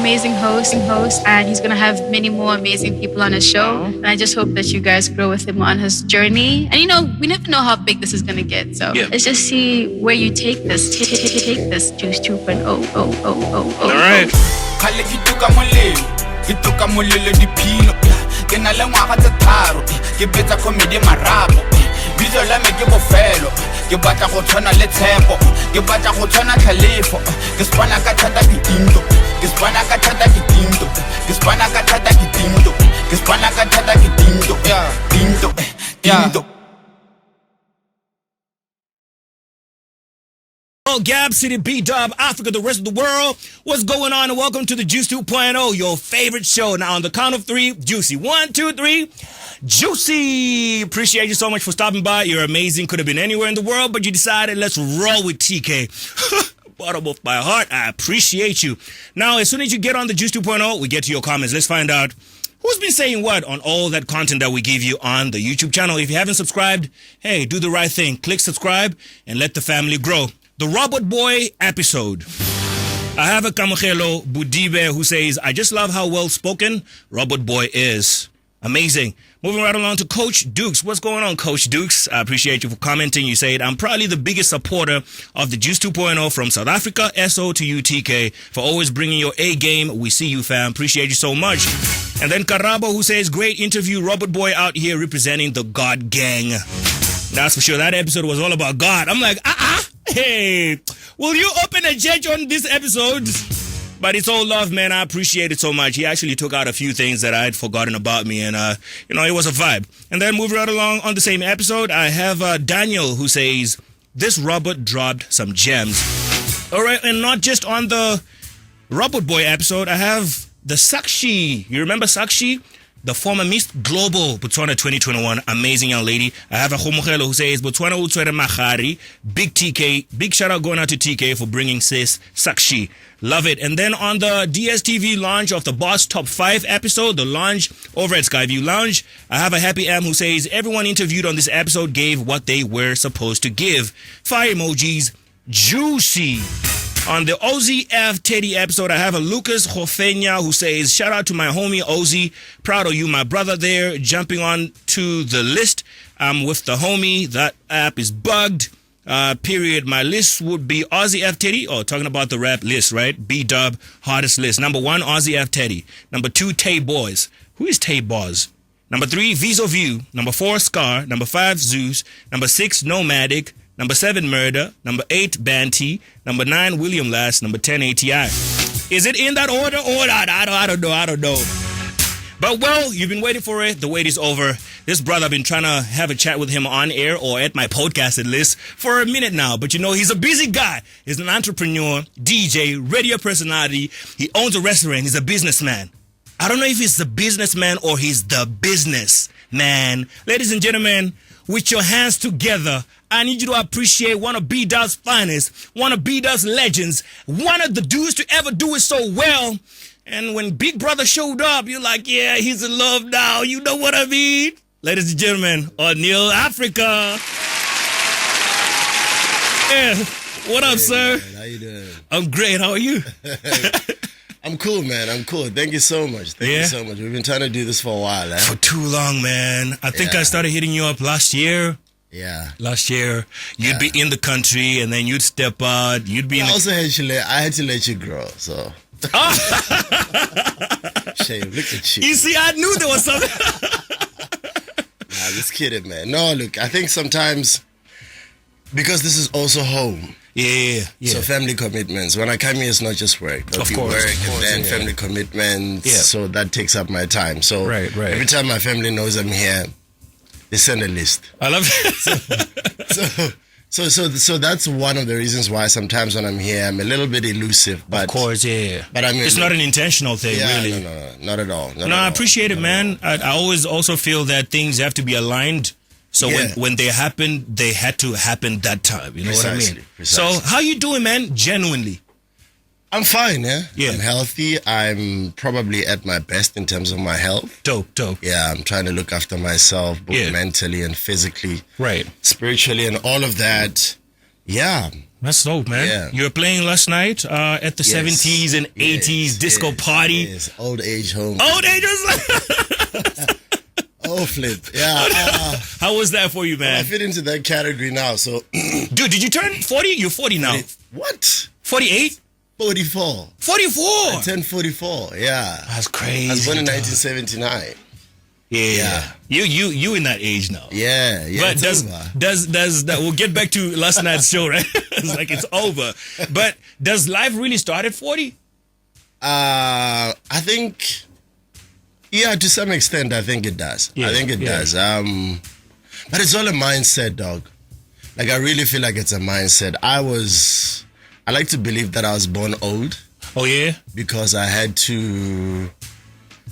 amazing host, and he's gonna have many more amazing people on his show. And I just hope that you guys grow with him on his journey. And we never know how big this is gonna get. So let's just see where you take this. Take this Juice 2.0. All right. Bizo la me ke bofelo ke batla go tshwana le tshepo ke batla go tshwana tlhalefo ke spana ka thata ke tinto ke spana ka thata ke tinto ke spana ka thata ke tinto ke spana ka thata ke tinto tinto. Oh, Gab City, B-Dub, Africa, the rest of the world. What's going on? And welcome to the Juice 2.0, your favorite show. Now, on the count of three, Juicy. 1, 2, 3, Juicy. Appreciate you so much for stopping by. You're amazing. Could have been anywhere in the world, but you decided, let's roll with TKay. Bottom of my heart, I appreciate you. Now, as soon as you get on the Juice 2.0, we get to your comments. Let's find out who's been saying what on all that content that we give you on the YouTube channel. If you haven't subscribed, hey, do the right thing. Click subscribe and let the family grow. The Robot Boy episode. I have a Kamachelo Budibe who says, I just love how well spoken Robot Boy is. Amazing. Moving right along to Coach Dukes. What's going on, Coach Dukes? I appreciate you for commenting. You said, I'm probably the biggest supporter of the Juice 2.0 from South Africa. SO to you, TKay, for always bringing your A game. We see you, fam. Appreciate you so much. And then Karabo who says, great interview. Robot Boy out here representing the God Gang. That's for sure. That episode was all about God. I'm like, hey, will you open a church on this episode? But it's all love, man. I appreciate it so much. He actually took out a few things that I had forgotten about me, and it was a vibe. And then moving right along on the same episode, I have Daniel who says, this Robert dropped some gems. All right, and not just on the Robot Boy episode, I have the Sakshi. You remember Sakshi? The former Miss Global Botswana 2021, amazing young lady. I have a Khomogelo who says, Botswana utswere magari, big TKay, big shout out going out to TKay for bringing sis Sakshi. Love it. And then on the DSTV launch of the Boss Top 5 episode, the launch over at Skyview Lounge, I have a Happy M who says, everyone interviewed on this episode gave what they were supposed to give. Fire emojis, juicy. On the Ozzy F. Teddy episode, I have a Lucas Hofenya who says, shout out to my homie Ozzy. Proud of you, my brother there, jumping on to the list. I'm with the homie. That app is bugged. Period. My list would be Ozzy F. Teddy. Oh, talking about the rap list, right? B-Dub, hardest list. Number 1, Ozzy F. Teddy. Number 2, Tay Boys. Who is Tay Boys? Number 3, Viso View. Number 4, Scar. Number 5, Zeus. Number 6, Nomadic. Number 7, Murder. Number 8, Banty. Number 9, William Last. Number 10, ATI. Is it in that order or not? I don't know. But well, you've been waiting for it. The wait is over. This brother, I've been trying to have a chat with him on air or at my podcast at least for a minute now. But he's a busy guy. He's an entrepreneur, DJ, radio personality. He owns a restaurant. He's a businessman. I don't know if he's the businessman or he's the businessman. Ladies and gentlemen, with your hands together, I need you to appreciate one of B-Dub's finest, one of B-Dub's legends, one of the dudes to ever do it so well. And when Big Brother showed up, you're like, yeah, he's in love now. You know what I mean? Ladies and gentlemen, Oneal, Africa. Yeah. What up, sir? Man, how you doing? I'm great. How are you? I'm cool, man. I'm cool. Thank you so much. Thank you so much. We've been trying to do this for a while. For too long, man. I think I started hitting you up last year. Yeah. Last year, you'd be in the country and then you'd step out. You'd be in the... I had to let you grow, so... Shame, look at you. You see, I knew there was something. Nah, just kidding, man. No, look, I think sometimes, because this is also home. Yeah. So family commitments. When I come here, it's not just work. Of course. Work and then family commitments. Yeah. So that takes up my time. So right. Every time my family knows I'm here, they send a list. I love it. So that's one of the reasons why sometimes when I'm here, I'm a little bit elusive. But, of course, yeah. But I mean, it's not an intentional thing, really. No, not at all. I appreciate it, man. I always also feel that things have to be aligned. So when they happen, they had to happen that time. You know what I mean? Precisely. So how you doing, man? Genuinely. I'm fine, yeah? Yeah. I'm healthy. I'm probably at my best in terms of my health. Dope. Yeah, I'm trying to look after myself, both mentally and physically. Right. Spiritually and all of that. Yeah. That's dope, man. Yeah. You were playing last night at the 70s and 80s disco party. Yes, old age home. Old age. Oh, flip. Yeah. How was that for you, man? I fit into that category now, so. Dude, did you turn 40? You're 40 now. What? 48? 44. 44? I turned 44, yeah. That's crazy. I was born in 1979. Yeah. You in that age now. Yeah. But does that we'll get back to last night's show, right? It's like it's over. But does life really start at 40? I think, yeah, to some extent, I think it does. Yeah, I think it does. But it's all a mindset, dog. Like, I really feel like it's a mindset. I like to believe that I was born old. Oh, yeah? Because I had to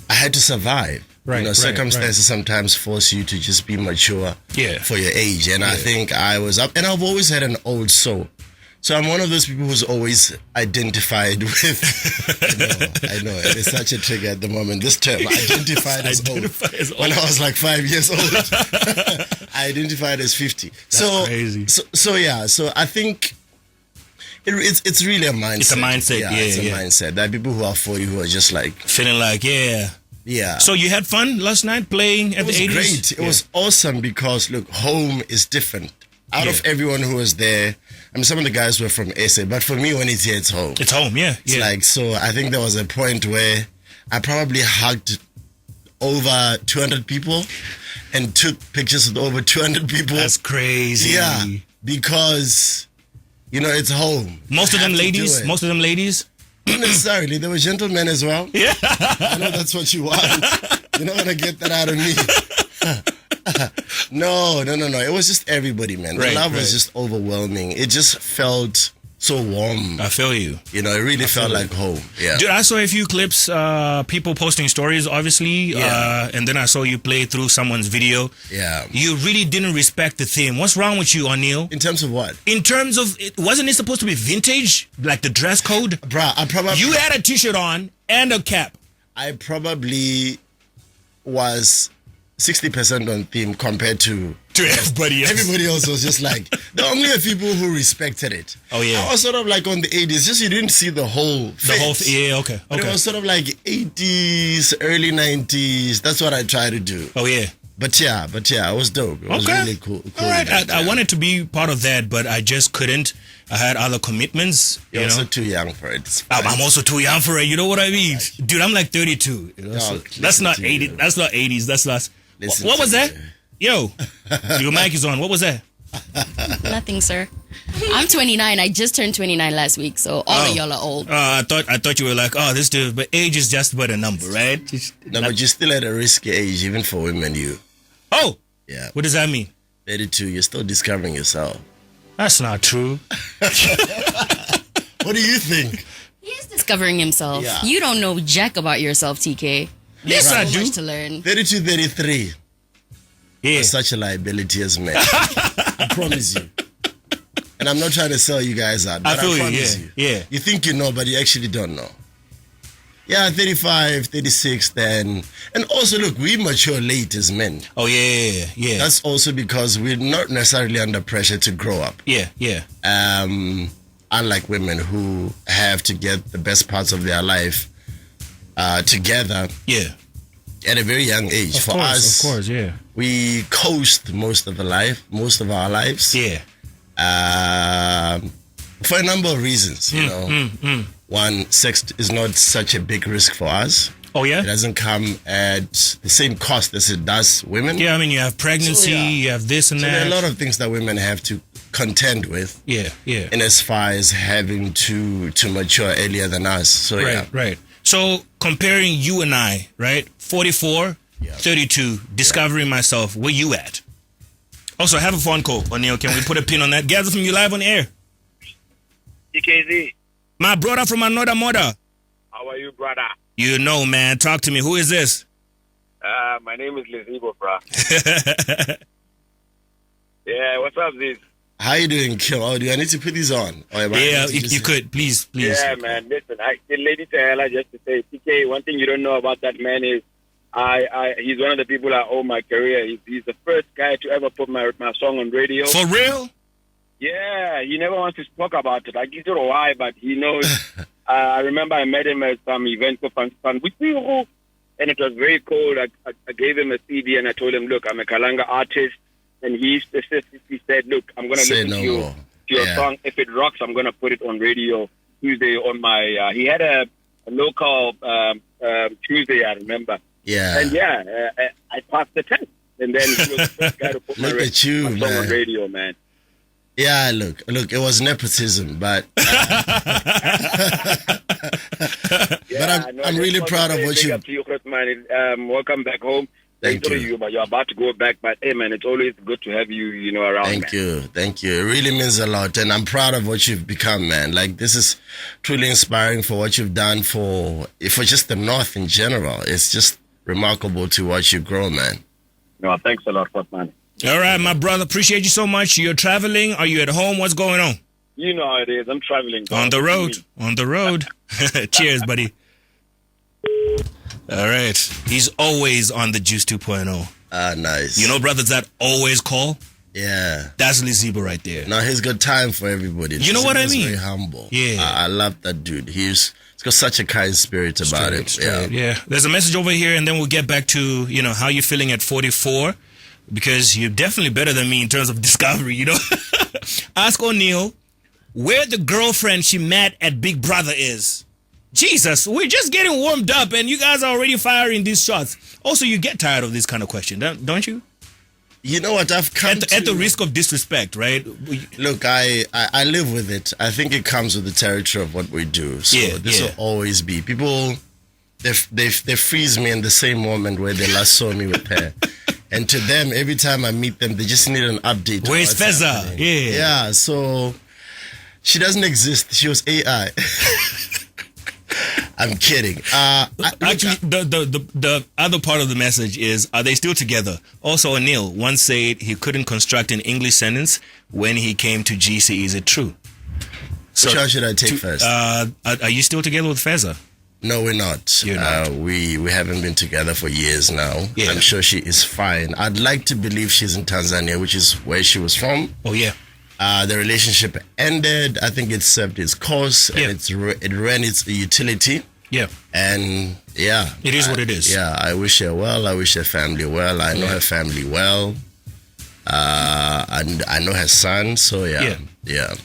survive. Right, circumstances sometimes force you to just be mature for your age. And I think I was up, and I've always had an old soul. So I'm one of those people who's always identified with, I know, it is such a trigger at the moment, this term, identified as old. When I was like 5 years old, I identified as 50. That's crazy. So I think it's really a mindset. It's a mindset, it's a mindset. There are people who are 40 who are just like... feeling like, Yeah. So you had fun last night playing at the 80s? It was great. It was awesome because, look, home is different. Out of everyone who was there, I mean, some of the guys were from SA, but for me, when it's here, it's home. It's home, yeah. It's like, so I think there was a point where I probably hugged over 200 people and took pictures with over 200 people. That's crazy. Yeah, because, it's home. Most of them ladies? Not necessarily. There were gentlemen as well. Yeah. I know that's what you want. You're not going to get that out of me. No. It was just everybody, man. The love was just overwhelming. It just felt so warm. I feel you. It really felt like home. Yeah. Dude, I saw a few clips, people posting stories, obviously. And then I saw you play through someone's video. Yeah. You really didn't respect the theme. What's wrong with you, Oneal? In terms of what? In terms of, wasn't it supposed to be vintage? Like the dress code? Bruh, I probably... You had a t-shirt on and a cap. I probably was 60% on theme compared to everybody else. Everybody else was just like, there were only a few people who respected it. Oh, yeah. I was sort of like on the 80s, just you didn't see the whole fit. Yeah, okay. But it was sort of like 80s, early 90s. That's what I tried to do. Oh, yeah. But yeah, it was dope. It was really cool. All right, I wanted to be part of that, but I just couldn't. I had other commitments. You're also too young for it. I'm also too young for it. You know what I mean? Dude, I'm like 32. So that's not 80. That's not 80s. That's not. What was that? Yo, your mic is on. What was that? Nothing, sir. I'm 29. I just turned 29 last week, so all of y'all are old. I thought you were like, this dude, but age is just but a number, right? But you're still at a risky age, even for women, you. Oh! Yeah. What does that mean? 32, you're still discovering yourself. That's not true. What do you think? He's discovering himself. Yeah. You don't know jack about yourself, TKay. Yes, There's I so do. much to learn. 32, 33. Yeah. You're such a liability as men. I promise you. And I'm not trying to sell you guys out, but I promise you. Yeah. You think you know, but you actually don't know. Yeah, 35, 36 then. And also, look, we mature late as men. Oh, yeah. That's also because we're not necessarily under pressure to grow up. Yeah. Unlike women who have to get the best parts of their life together. Yeah. At a very young age. Of course, yeah. We coast most of our lives. Yeah. For a number of reasons, you know. One, sex is not such a big risk for us. Oh, yeah? It doesn't come at the same cost as it does women. Yeah, I mean, you have pregnancy, you have this and that. There are a lot of things that women have to contend with. Yeah. And as far as having to mature earlier than us. So, Right. So, comparing you and I, right? 44, 32, discovering myself, where you at? Also, I have a phone call, Oneal. Can we put a pin on that? GabzFM, you live on air. TKZ. My brother from another mother. How are you, brother? You know, man. Talk to me. Who is this? My name is Lizibo, bro. Yeah, what's up, this? How you doing, Kim? Oh, do I need to put these on? You could. Please. Yeah, man. Listen, the lady Tahela just to say, TK, one thing you don't know about that man is he's one of the people I owe my career. He's the first guy to ever put my song on radio. For real? Yeah, he never wants to talk about it. I don't know why, but he knows. I remember I met him at some event for Fun, and it was very cold. I gave him a CD and I told him, look, I'm a Kalanga artist. And he specifically said, look, I'm going to listen to your song. If it rocks, I'm going to put it on radio Tuesday on my... he had a local Tuesday, I remember. Yeah. And I passed the test. And then he was the first guy to put my song on radio, man. Yeah, look, it was nepotism, but I'm really proud of what you... Welcome back home. Thank you. But you're about to go back. But hey, man, it's always good to have you, around. Thank you. It really means a lot, and I'm proud of what you've become, man. Like, this is truly inspiring for what you've done for just the North in general. It's just remarkable to watch you grow, man. No, thanks a lot, man. All right, my brother. Appreciate you so much. You're traveling. Are you at home? What's going on? You know how it is. I'm traveling. On the road. Cheers, buddy. All right. He's always on the Juice 2.0. Ah, nice. You know brothers that always call? Yeah. That's Liziba right there. No, he's got time for everybody. You know what I mean? He's very humble. Yeah. I love that dude. He's got such a kind spirit about him. Yeah. There's a message over here, and then we'll get back to, how you're feeling at 44. Because you're definitely better than me in terms of discovery, Ask Oneal where the girlfriend she met at Big Brother is. Jesus, we're just getting warmed up and you guys are already firing these shots. Also, you get tired of this kind of question, don't you? You know what? I've come at the risk of disrespect, right? Look, I live with it. I think it comes with the territory of what we do. So this will always be. People, they freeze me in the same moment where they last saw me with her. And to them, every time I meet them, they just need an update. Where's Feza? Yeah, so she doesn't exist. She was AI. I'm kidding. Actually, the other part of the message is, are they still together? Also, Oneal once said he couldn't construct an English sentence when he came to GC. Is it true? So, which one should I take first? Are you still together with Feza? No, we're not. You're not. We haven't been together for years now. Yeah. I'm sure she is fine. I'd like to believe she's in Tanzania, which is where she was from. Oh, yeah. The relationship ended. I think it served its course and it ran its utility. Yeah. And it is what it is. Yeah, I wish her well. I wish her family well. I know her family well. And I know her son. So yeah.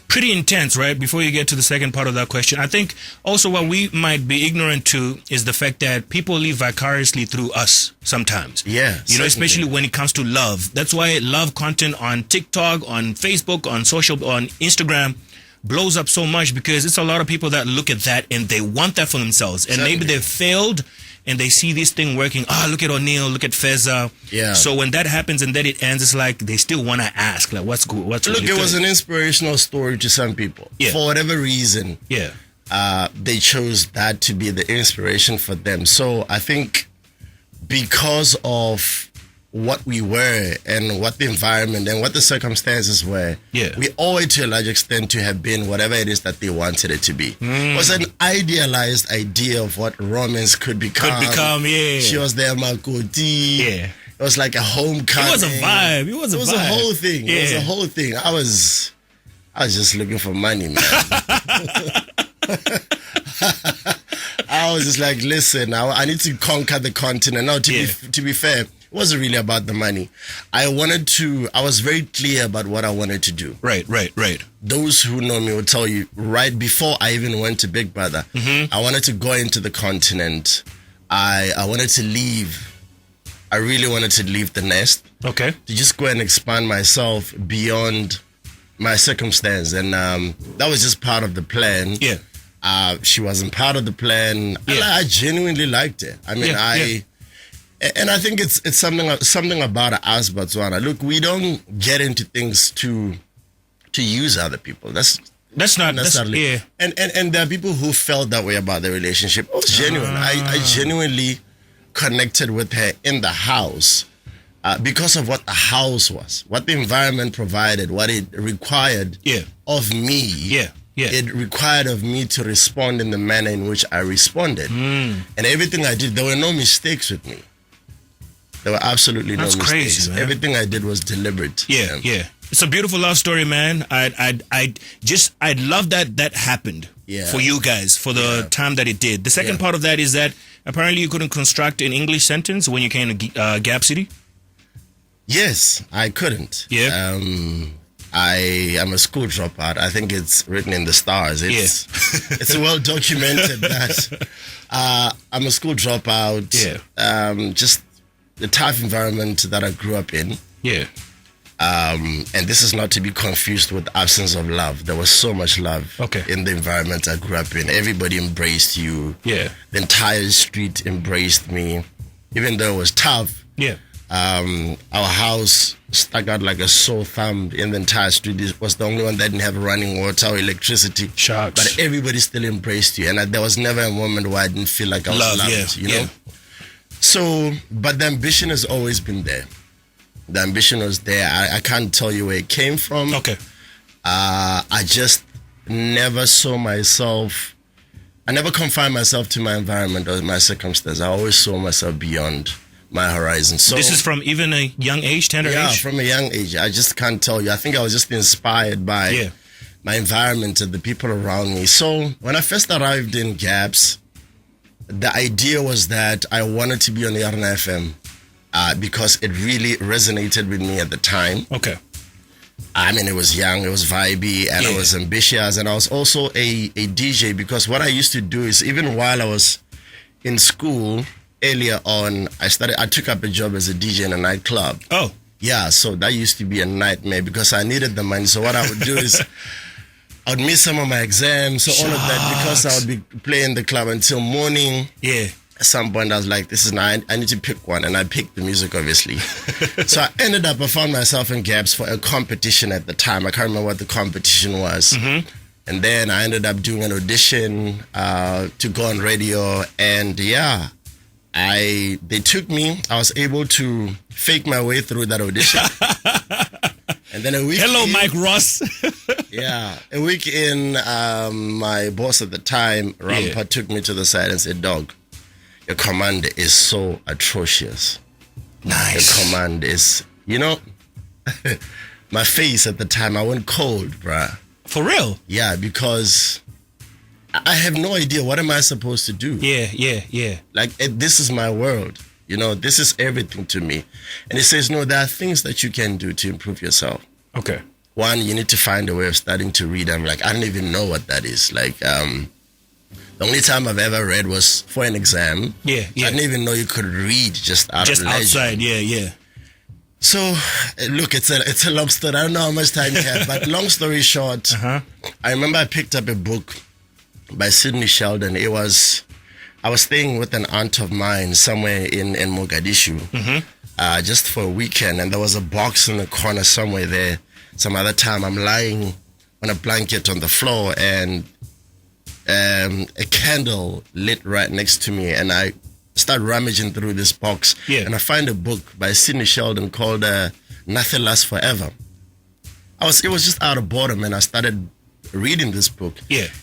Pretty intense, right? Before you get to the second part of that question, I think also what we might be ignorant to is the fact that people live vicariously through us sometimes. Yeah. Especially when it comes to love. That's why love content on TikTok, on Facebook, on Instagram blows up so much, because it's a lot of people that look at that and they want that for themselves. And maybe they've failed and they see this thing working. Look at Oneal, look at Feza. Yeah. So when that happens and then it ends, it's like they still want to ask, like, what's good? Look, it was an inspirational story to some people. Yeah. For whatever reason. Yeah. They chose that to be the inspiration for them. So I think because of what we were and what the environment and what the circumstances were, we owe it to a large extent to have been whatever it is that they wanted it to be. It was an idealized idea of what romance could become. She was there, Makoti. Yeah. It was like a homecoming. It was a vibe. It was a whole thing. It was a whole thing. I was just looking for money, man. I was just like, listen, I need to conquer the continent. Now, to be fair, it wasn't really about the money. I was very clear about what I wanted to do. Right. Those who know me will tell you, right before I even went to Big Brother, I wanted to go into the continent. I wanted to leave. I really wanted to leave the nest. Okay. To just go and expand myself beyond my circumstance. And that was just part of the plan. Yeah. She wasn't part of the plan. Yeah. I genuinely liked it. I mean, and I think it's something about us, Botswana. Look, we don't get into things to use other people. That's not necessarily. And there are people who felt that way about the relationship. It was genuine. I genuinely connected with her in the house because of what the house was, what the environment provided, what it required of me. It required of me to respond in the manner in which I responded. And everything I did, there were no mistakes with me. There were absolutely no mistakes. Crazy, man. Everything I did was deliberate. Yeah. It's a beautiful love story, man. I'd love that happened for you guys for the time that it did. The second part of that is that apparently you couldn't construct an English sentence when you came to Gap City. Yes, I couldn't. Yeah. I am a school dropout. I think it's written in the stars. It's well documented that I'm a school dropout. Yeah. Just the tough environment that I grew up in. Yeah. And this is not to be confused with absence of love. There was so much love in the environment I grew up in. Everybody embraced you. Yeah. The entire street embraced me, even though it was tough. Yeah. Our house stuck out like a sore thumb in the entire street. It was the only one that didn't have running water or electricity. Sharks. But everybody still embraced you. And there was never a moment where I didn't feel like I was loved, you know? So, but the ambition has always been there. The ambition was there. I can't tell you where it came from. Okay. I just never saw myself. I never confined myself to my environment or my circumstance. I always saw myself beyond my horizon. So this is from even a young age, tender age? Yeah, from a young age. I just can't tell you. I think I was just inspired by my environment and the people around me. So when I first arrived in Gabs, the idea was that I wanted to be on the FM. Because it really resonated with me at the time. Okay. I mean, it was young, it was vibey, and I was ambitious, and I was also a DJ, because what I used to do is, even while I was in school, earlier on, I took up a job as a DJ in a nightclub. Oh. Yeah, so that used to be a nightmare because I needed the money. So what I would do is, I would miss some of my exams, so all of that, because I would be playing the club until morning. Yeah. At some point, I was like, I need to pick one. And I picked the music, obviously. So I found myself in Gabs for a competition at the time. I can't remember what the competition was. Mm-hmm. And then I ended up doing an audition to go on radio. And they took me. I was able to fake my way through that audition. And then a week Mike Ross. A week in, my boss at the time, Rampa, took me to the side and said, "Dog, your command is so atrocious." Nice. Your command is, my face at the time, I went cold, bruh. For real? Yeah, because I have no idea what am I supposed to do. Yeah. Like, this is my world. This is everything to me. And he says, no, there are things that you can do to improve yourself. Okay. One, you need to find a way of starting to read. I'm like, I don't even know what that is. Like, the only time I've ever read was for an exam. Yeah. I didn't even know you could read just out of leisure. Outside, yeah. So, look, it's a long story. I don't know how much time you have, but long story short, I remember I picked up a book by Sidney Sheldon. I was staying with an aunt of mine somewhere in Mogadishu, just for a weekend, and there was a box in the corner somewhere there. Some other time, I'm lying on a blanket on the floor, and a candle lit right next to me, and I start rummaging through this box, and I find a book by Sidney Sheldon called Nothing Lasts Forever. It was just out of boredom, and I started reading this book,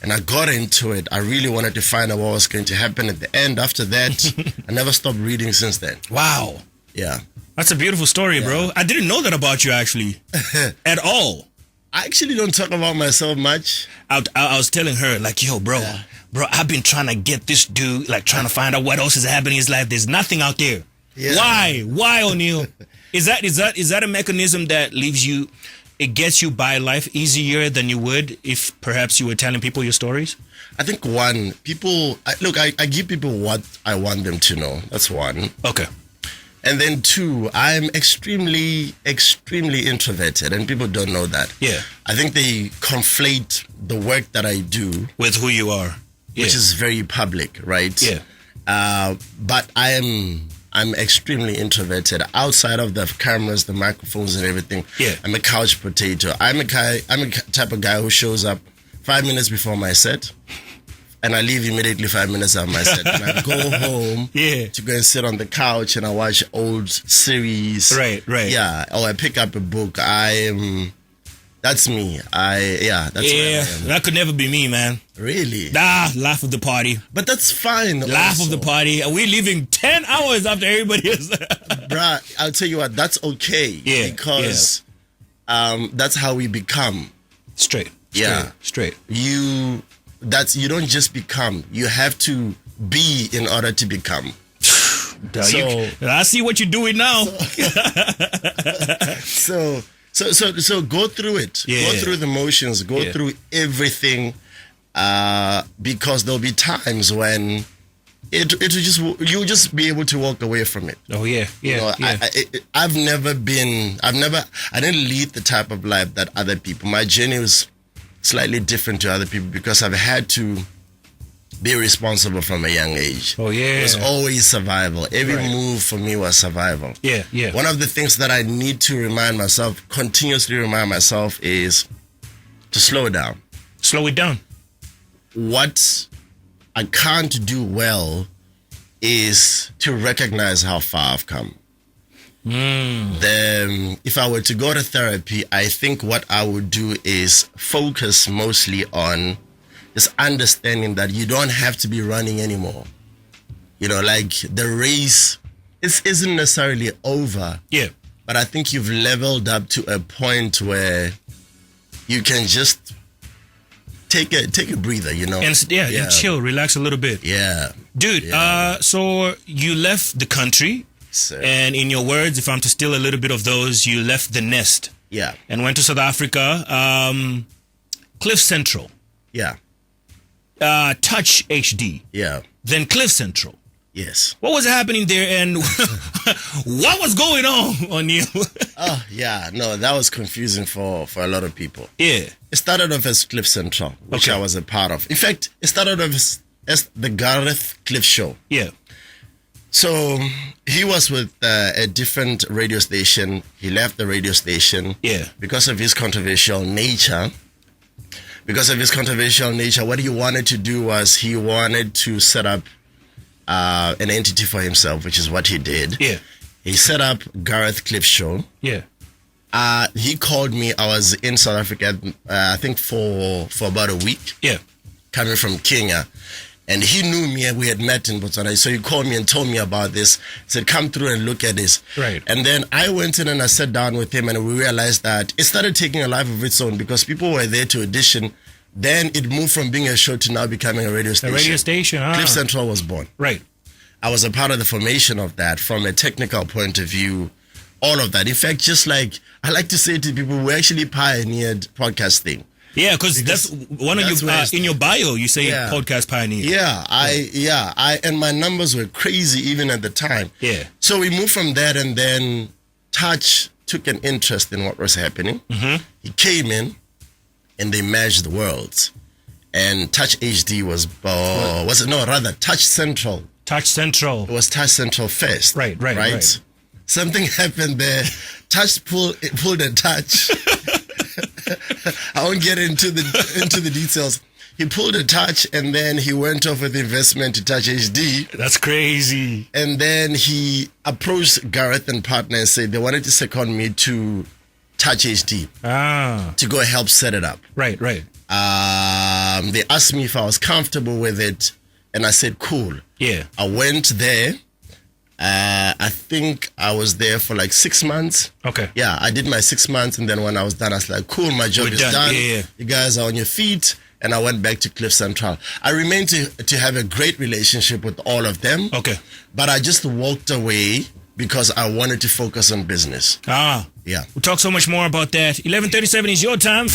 and I got into it. I really wanted to find out what was going to happen at the end. After that, I never stopped reading since then. Wow. Yeah. That's a beautiful story, bro. I didn't know that about you, actually, at all. I actually don't talk about myself much. I was telling her, like, yo, bro, I've been trying to get this dude, like, trying to find out what else is happening in his life. There's nothing out there. Yeah. Why, Oneal? Is that a mechanism that leaves you, it gets you by life easier than you would if perhaps you were telling people your stories? I think one, I give people what I want them to know. That's one. Okay. And then two, I'm extremely, extremely introverted, and people don't know that. Yeah. I think they conflate the work that I do with who you are, which is very public, right? Yeah. But I'm extremely introverted. Outside of the cameras, the microphones, and everything, I'm a couch potato. I'm a type of guy who shows up 5 minutes before my set, and I leave immediately 5 minutes after my set. And I go home to go and sit on the couch and I watch old series. Right. Yeah. Or I pick up a book. That's me. That's that could never be me, man. Really? Laugh of the party. But that's fine. Laugh of the party. Are we leaving 10 hours after everybody else? Bruh, I'll tell you what, that's okay. Yeah. Because that's how we become. Straight. You don't just become. You have to be in order to become. I see what you're doing now. So go through it. Yeah. Go through the motions. Go through everything, because there'll be times when you'll just be able to walk away from it. Oh yeah. I didn't lead the type of life that other people. My journey was slightly different to other people because I've had to be responsible from a young age. Oh yeah. It was always survival. Every move for me was survival. Yeah. One of the things that I need to continuously remind myself, is to slow down. Slow it down. What I can't do well is to recognize how far I've come. If I were to go to therapy, I think what I would do is focus mostly on just understanding that you don't have to be running anymore. Like the race isn't necessarily over. Yeah. But I think you've leveled up to a point where you can just take a breather, And chill, relax a little bit. Yeah. Dude, so you left the country. Sir. And in your words, if I'm to steal a little bit of those, you left the nest. Yeah. And went to South Africa. Cliff Central. Yeah. Touch HD. Yeah. Then Cliff Central. Yes. What was happening there, and what was going on, Oneal? Oh, yeah. No, that was confusing for a lot of people. Yeah. It started off as Cliff Central, which I was a part of. In fact, it started off as the Gareth Cliff Show. Yeah. So he was with a different radio station. He left the radio station. Yeah. Because of his controversial nature. What he wanted to do was he wanted to set up an entity for himself, which is what he did. Yeah. He set up Gareth Cliff Show. Yeah. He called me. I was in South Africa, I think for about a week. Yeah. Coming from Kenya. And he knew me, and we had met in Botswana. So he called me and told me about this. He said, come through and look at this. Right. And then I went in and I sat down with him, and we realized that it started taking a life of its own because people were there to audition. Then it moved from being a show to now becoming a radio station. A radio station, Cliff Central was born. Right. I was a part of the formation of that from a technical point of view, all of that. In fact, just like I like to say to people, we actually pioneered podcasting. Yeah, because that's one of you in your bio. You say podcast pioneer. And my numbers were crazy even at the time. Yeah. So we moved from that, and then Touch took an interest in what was happening. Mm-hmm. He came in, and they merged the worlds. And Touch HD was Touch Central. Touch Central. It was Touch Central first. Right. Something happened there. Touch pulled a Touch. I won't get into the details. He pulled a Touch, and then he went off with investment to Touch HD. That's crazy. And then he approached Gareth and partner and said they wanted to second me to Touch HD to go help set it up. Right. They asked me if I was comfortable with it, and I said cool. Yeah. I went there. I think I was there for like 6 months. Okay. Yeah, I did my 6 months, and then when I was done, I was like, cool, my job is done. Yeah. You guys are on your feet. And I went back to Cliff Central. I remained to have a great relationship with all of them. Okay. But I just walked away because I wanted to focus on business. Yeah. We'll talk so much more about that. 11:37 is your time.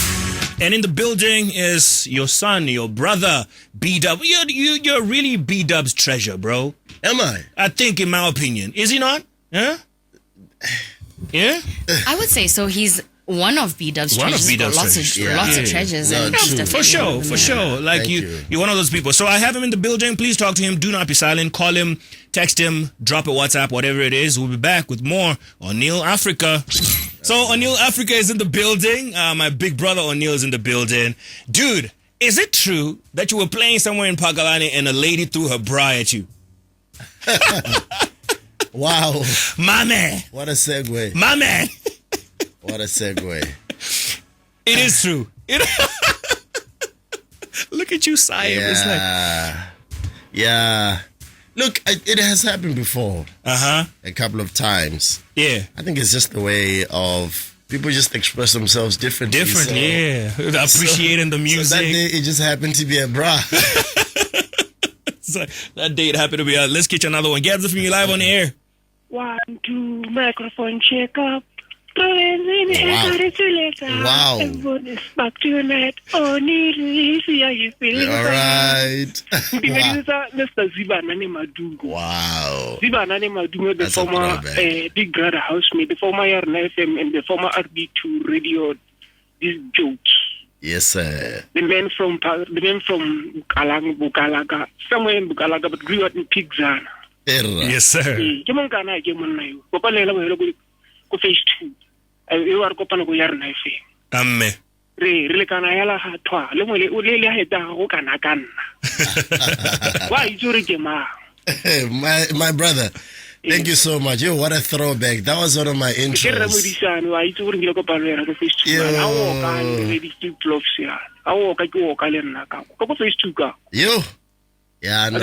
And in the building is your son, your brother, B-Dub. You're really B-Dub's treasure, bro. Am I? I think, in my opinion. Is he not? Huh? Yeah? I would say so. He's one of B-Dub's treasures. Lots of treasures. No, and For sure. Like you're one of those people. So I have him in the building. Please talk to him. Do not be silent. Call him, text him, drop a WhatsApp, whatever it is. We'll be back with more Oneal Africa. So Oneal Africa is in the building. My big brother Oneal is in the building. Dude, is it true that you were playing somewhere in Pakalani and a lady threw her bra at you? Wow. My man. What a segue. My man. What a segue. It is true. Look at you, sighing. Yeah. Look, it has happened before. A couple of times. Yeah. I think it's just the way of people just express themselves differently. Yeah. Appreciating the music. So that day, it just happened to be a bra. So that date happened to be let's get you another one. GabzFM, you live on the air. 1, 2, microphone check up. Wow. Back to your net. Oneal, see how you feel. All right. Mr. Zibana Madungo. Wow. Zibana Madungo, the That's a former throwback. Big Brother housemate, the former RNFM, and the former RB2 radio. These jokes. Yes, sir. The man from Bukalaga, somewhere in Bukalaga, but grew up in Pigzana. Yes, sir. Phase 2. You are going to yard knife. Amen. Really can I have a toa? Let me let who can I can. Why is your Jema? My brother, thank you so much. Yo, what a throwback. That was one of my intros. Why is your Phase 2? I walk and lady keep gloves here. I walk, I go, I let Phase 2 go. Yo. Yeah, no.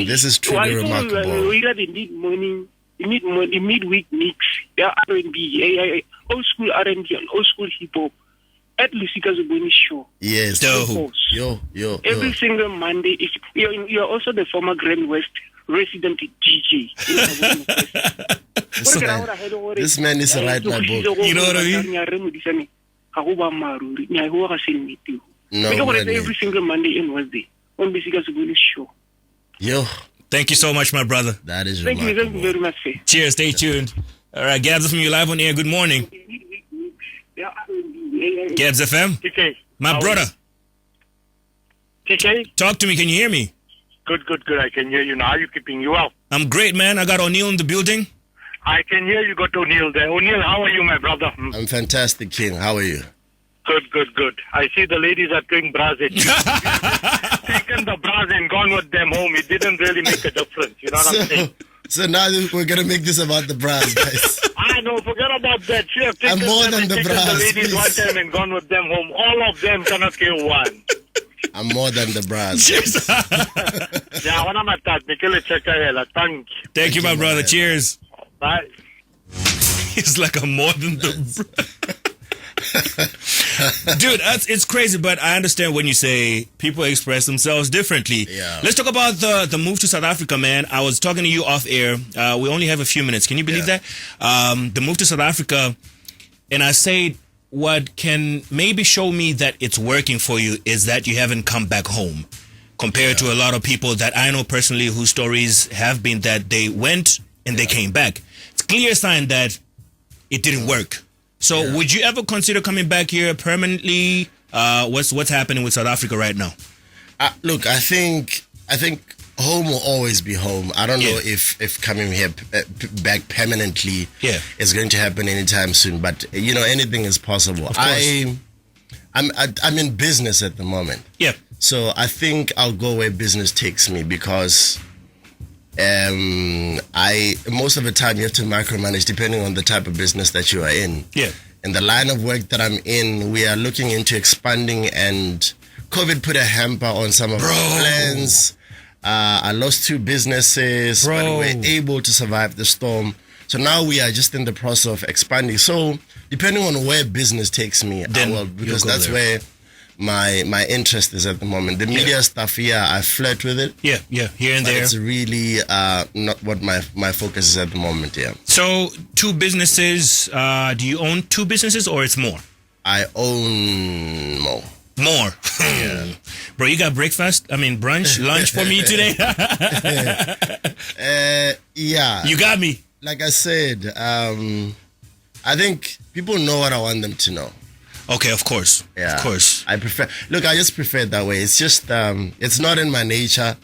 This is truly remarkable. We need money. You need midweek mix. There are R&B, old school R&B, and old school hip hop. At least because of the show. Yes. Yo. Every single Monday. If you're also the former Grand West resident DJ. This man is right my book. You know what I mean? No, every single Monday and Wednesday. On because of the show. Yo. Thank you so much, my brother. That is Thank remarkable. you very much. Cheers, stay tuned. All right, GabzFM, you live on air. Good morning. GabzFM? TKay. My brother. TKay? Talk to me. Can you hear me? Good. I can hear you now. How are you keeping you well? I'm great, man. I got Oneal in the building. I can hear you got Oneal there. Oneal, how are you, my brother? I'm fantastic, King. How are you? Good. I see the ladies are doing bras at you. Taken the bras and gone with them home. It didn't really make a difference. You know what I'm saying? So now we're going to make this about the bras, guys. I know. Forget about that. You have taken I'm more than the taken bras, the ladies please. one time and gone with them home. All of them cannot kill one. I'm more than the bras. Yeah, when I'm at that, Mikele Chekahela. Thank you. Thank you, my brother. man. Cheers. Bye. It's like a more than the... Dude, it's crazy, but I understand when you say people express themselves differently. Yeah. Let's talk about the move to South Africa, man. I was talking to you off air. We only have a few minutes. Can you believe that? The move to South Africa, and I say what can maybe show me that it's working for you is that you haven't come back home compared to a lot of people that I know personally whose stories have been that they went and they came back. It's a clear sign that it didn't work. So would you ever consider coming back here permanently? What's happening with South Africa right now? Look, I think home will always be home. I don't know if coming here back permanently is going to happen anytime soon. But you know, anything is possible. I'm in business at the moment. Yeah. So I think I'll go where business takes me because most of the time you have to micromanage depending on the type of business that you are in. Yeah. And the line of work that I'm in, we are looking into expanding, and COVID put a hamper on some of our plans. I lost 2 businesses, but we were able to survive the storm. So now we are just in the process of expanding. So depending on where business takes me, I will, because that's where my interest is at the moment. The media stuff, I flirt with it. Yeah, here and but there. It's really not what my focus is at the moment, So 2 businesses, do you own 2 businesses or it's more? I own more. More. Bro, you got brunch, lunch for me today? Yeah. You got me. Like I said, I think people know what I want them to know. Okay, of course. Yeah. Of course. I just prefer it that way. It's just, it's not in my nature.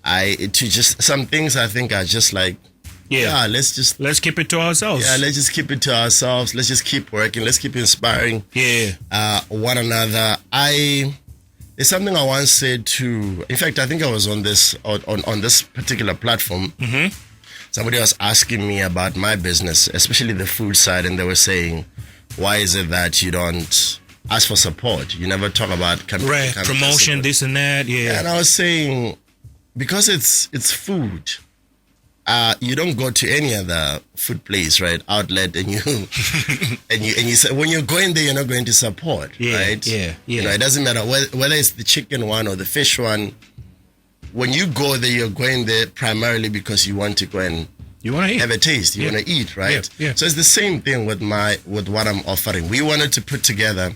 Some things I think are just like, let's keep it to ourselves. Yeah, let's just keep it to ourselves. Let's just keep working. Let's keep inspiring one another. There's something I once said to, in fact, I think I was on this particular platform. Mm-hmm. Somebody was asking me about my business, especially the food side, and they were saying, why is it that you don't ask for support? You never talk about promotion, this and that. Yeah. And I was saying, because it's food. you don't go to any other food place, right? Outlet, and you and you say when you're going there, you're not going to support, right? Yeah. You know, it doesn't matter whether it's the chicken one or the fish one. When you go there, you're going there primarily because you want to go and have a taste. You want to eat, right? Yeah. So it's the same thing with what I'm offering. We wanted to put together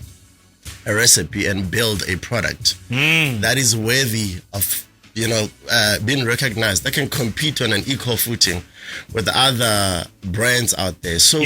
a recipe and build a product that is worthy of being recognized, that can compete on an equal footing with other brands out there. So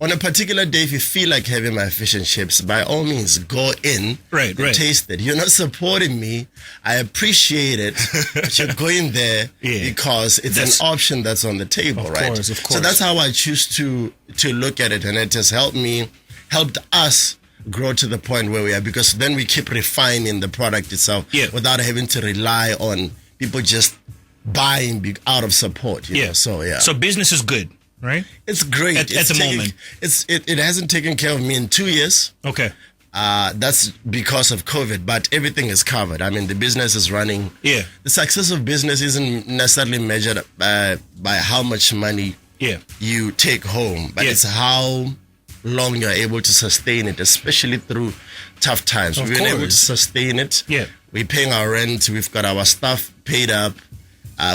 on a particular day, if you feel like having my fish and chips, by all means, go in and taste it. You're not supporting me. I appreciate it. But you're going there because it's an option that's on the table, right? Of course. So that's how I choose to look at it. And it has helped us grow to the point where we are, because then we keep refining the product itself without having to rely on people just buying out of support. You know? So business is good. Right, it's great at the moment. It hasn't taken care of me in 2 years. Okay, that's because of COVID, but everything is covered. I mean, the business is running. Yeah, the success of business isn't necessarily measured by how much money you take home, but it's how long you're able to sustain it, especially through tough times. We've been able to sustain it. Yeah, we're paying our rent. We've got our stuff paid up.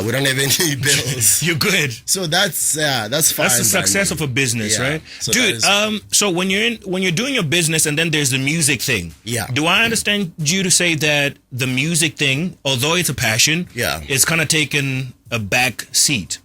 We don't have any bills. You're good. So that's fine. That's the success of a business, right? So dude, so when you're doing your business and then there's the music thing. Yeah. Do I understand you to say that the music thing, although it's a passion, it's kind of taken a back seat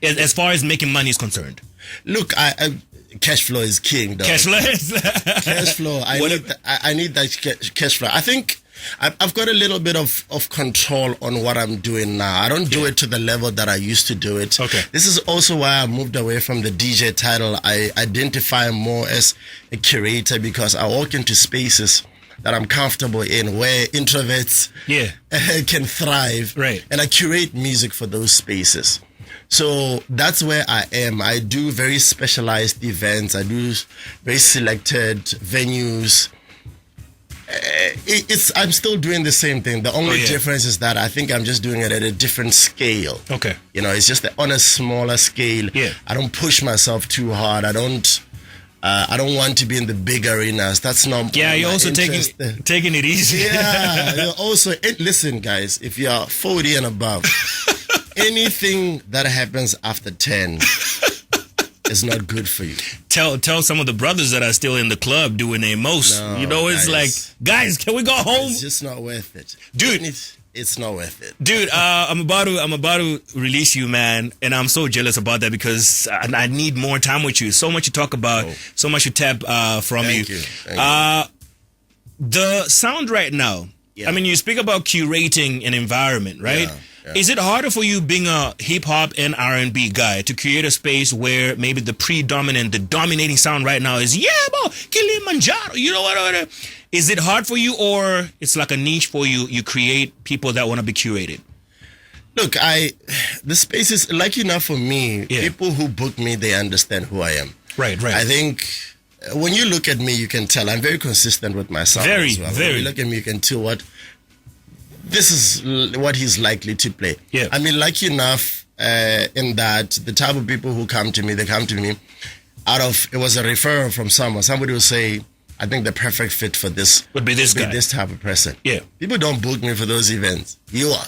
as far as making money is concerned? Look, I cash flow is king, dog. Cash flow. I need that cash flow. I think I've got a little bit of control on what I'm doing now. I don't do it to the level that I used to do it. Okay. This is also why I moved away from the DJ title. I identify more as a curator because I walk into spaces that I'm comfortable in, where introverts can thrive. Right. And I curate music for those spaces. So that's where I am. I do very specialized events. I do very selected venues. I'm still doing the same thing. The only difference is that I think I'm just doing it at a different scale. Okay. You know, it's just on a smaller scale. Yeah. I don't push myself too hard. I don't want to be in the big arenas. That's not. Yeah, you're also taking it easy. Yeah. You're also, listen, guys. If you are 40 and above, anything that happens after 10 is not good for you. Tell some of the brothers that are still in the club doing their most. No, it's like, guys, can we go home? It's just not worth it, dude. It's not worth it, dude. I'm about to release you, man, and I'm so jealous about that because I need more time with you. So much to talk about, so much to tap from Thank you. Thank you. The sound right now. I mean, you speak about curating an environment, right? Yeah. Is it harder for you being a hip hop and R&B guy to create a space where maybe the dominating sound right now is Kilimanjaro? You know what? Is it hard for you, or it's like a niche for you? You create people that want to be curated. Look, the space is lucky enough for me. People who book me, they understand who I am. Right. I think when you look at me, you can tell I'm very consistent with my sound. Very. When you look at me, you can tell what. This is what he's likely to play. Yeah. I mean, lucky enough in that the type of people who come to me, they come to me it was a referral from someone. Somebody will say, I think the perfect fit for this would be this guy. This type of person. Yeah. People don't book me for those events. You are.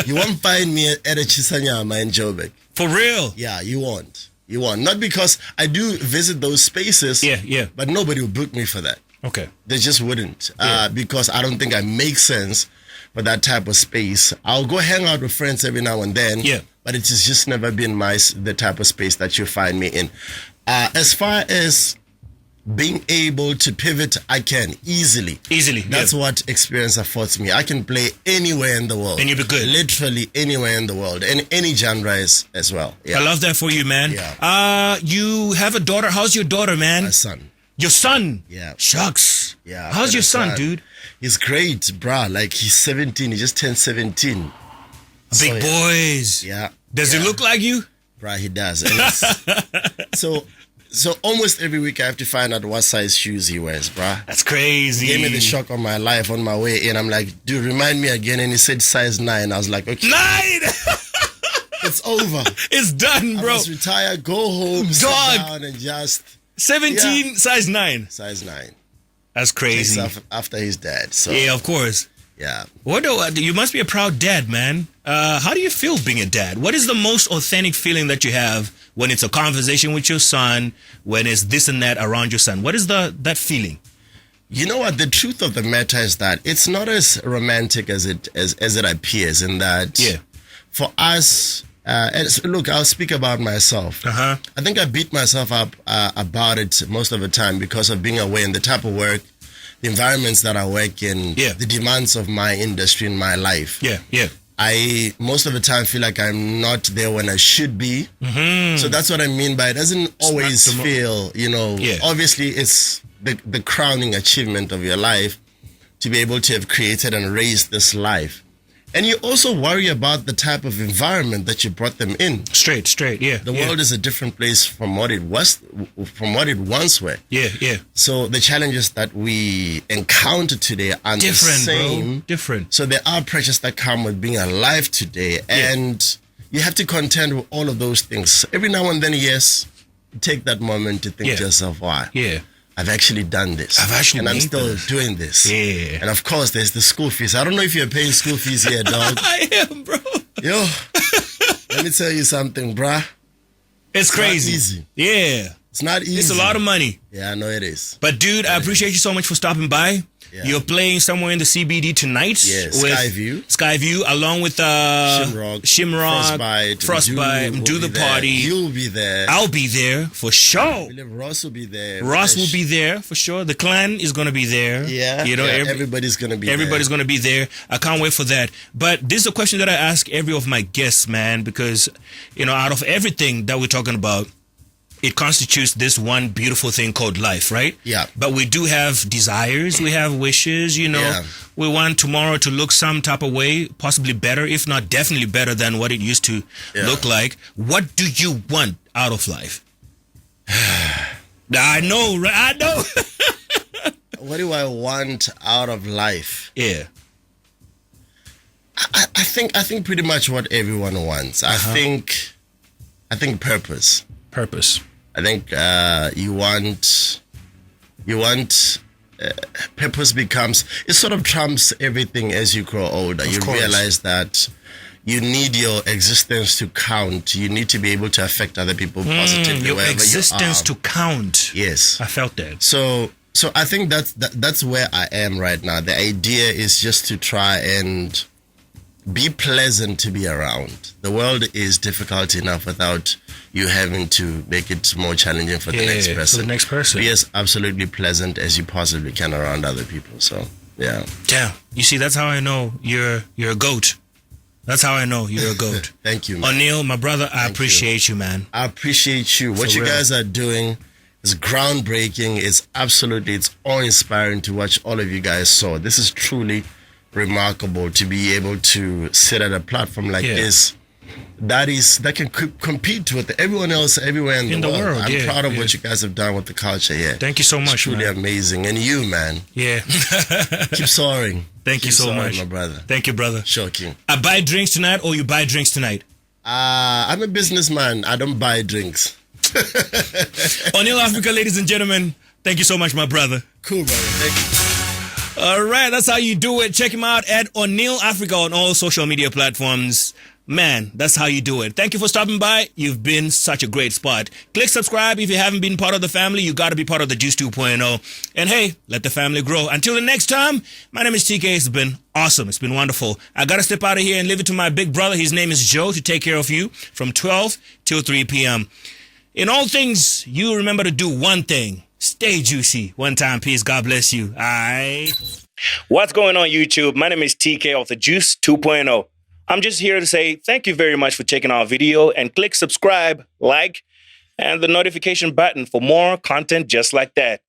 You won't find me at a Chisanyama in Joburg. For real? Yeah, you won't. Not because I do visit those spaces. Yeah. But nobody will book me for that. Okay. They just wouldn't because I don't think I make sense for that type of space. I'll go hang out with friends every now and then, but it has just never been the type of space that you find me in. As far as being able to pivot, I can easily. That's what experience affords me. I can play anywhere in the world. And you'll be good. Literally anywhere in the world. And any genre as well. Yeah. I love that for you, man. Yeah. You have a daughter. How's your daughter, man? My son. Your son? Yeah. Shucks. Yeah. How's your son, dude? He's great, bruh. Like, he's 17. He just turned 17. Big boys. Yeah. Does he look like you? Bruh, he does. And so almost every week I have to find out what size shoes he wears, bruh. That's crazy. He gave me the shock of my life on my way in. I'm like, dude, remind me again. And he said size 9. I was like, okay. 9! It's over. It's done, bro. I must retire, go home, sit down, and just 17, size 9. Size 9. That's crazy. After his dad. So yeah, of course. Yeah. You must be a proud dad, man. How do you feel being a dad? What is the most authentic feeling that you have when it's a conversation with your son, when it's this and that around your son? What is that feeling? You know what? The truth of the matter is that it's not as romantic as it appears. In that, for us, look, I'll speak about myself. I think I beat myself up about it most of the time because of being away in the type of work, the environments that I work in, the demands of my industry in my life. I most of the time feel like I'm not there when I should be. So that's what I mean by it doesn't always feel, obviously it's the crowning achievement of your life to be able to have created and raised this life. And you also worry about the type of environment that you brought them in. Straight, yeah. The world is a different place from what it once were. So the challenges that we encounter today are different, the same. Bro. Different. So there are pressures that come with being alive today. And you have to contend with all of those things. Every now and then, yes, take that moment to think to yourself, why? I've actually done this. And I'm still doing this. And of course, there's the school fees. I don't know if you're paying school fees here, dog. I am, bro. Yo, let me tell you something, bruh. It's crazy. Not easy. Yeah. It's not easy. It's a lot of money. Yeah, I know it is. But dude, I appreciate you so much for stopping by. You're playing somewhere in the CBD tonight. With Skyview, along with Shimrock, Frostbite, Do the Party. You'll be there. I'll be there for sure. I believe Ross will be there. Ross will be there for sure. The clan is going to be there. Everybody's going to be there. Everybody's going to be there. I can't wait for that. But this is a question that I ask every of my guests, man, because, out of everything that we're talking about, it constitutes this one beautiful thing called life, right? Yeah. But we do have desires, we have wishes, We want tomorrow to look some type of way, possibly better, if not definitely better than what it used to look like. What do you want out of life? I know, right? I know. What do I want out of life? Yeah. I think pretty much what everyone wants. I think purpose. I think you want purpose becomes, it sort of trumps everything as you grow older. You realize that you need your existence to count. You need to be able to affect other people positively. Your existence to count. Yes, I felt that. So I think that's where I am right now. The idea is just to try and be pleasant to be around. The world is difficult enough without you having to make it more challenging for the next person. For the next person. Be as absolutely pleasant as you possibly can around other people. So, yeah. Damn. You see, that's how I know you're a goat. That's how I know you're a goat. Thank you, man. Oneal, my brother, I appreciate you, man. I appreciate you. What you guys are doing is groundbreaking. It's awe-inspiring to watch all of you guys. So this is truly remarkable to be able to sit at a platform like this that can compete with everyone else everywhere in the world. I'm proud of what you guys have done with the culture here. Thank you so much. It's truly amazing. And you, man. Yeah. Keep soaring. Thank you so much, my brother. Thank you, brother. Shocking. I buy drinks tonight, or you buy drinks tonight? I'm a businessman. I don't buy drinks. Oneal Africa, ladies and gentlemen. Thank you so much, my brother. Cool, brother. Thank you. All right, that's how you do it. Check him out at Oneal Africa on all social media platforms. Man, that's how you do it. Thank you for stopping by. You've been such a great spot. Click subscribe if you haven't been part of the family. You got to be part of the Juice 2.0. And hey, let the family grow. Until the next time, my name is TKay. It's been awesome. It's been wonderful. I got to step out of here and leave it to my big brother. His name is Joe to take care of you from 12 till 3 p.m. In all things, you remember to do one thing. Stay juicy. One time, peace. God bless you. Aye. What's going on, YouTube? My name is TKay of the Juice 2.0. I'm just here to say thank you very much for checking our video and click subscribe, like, and the notification button for more content just like that.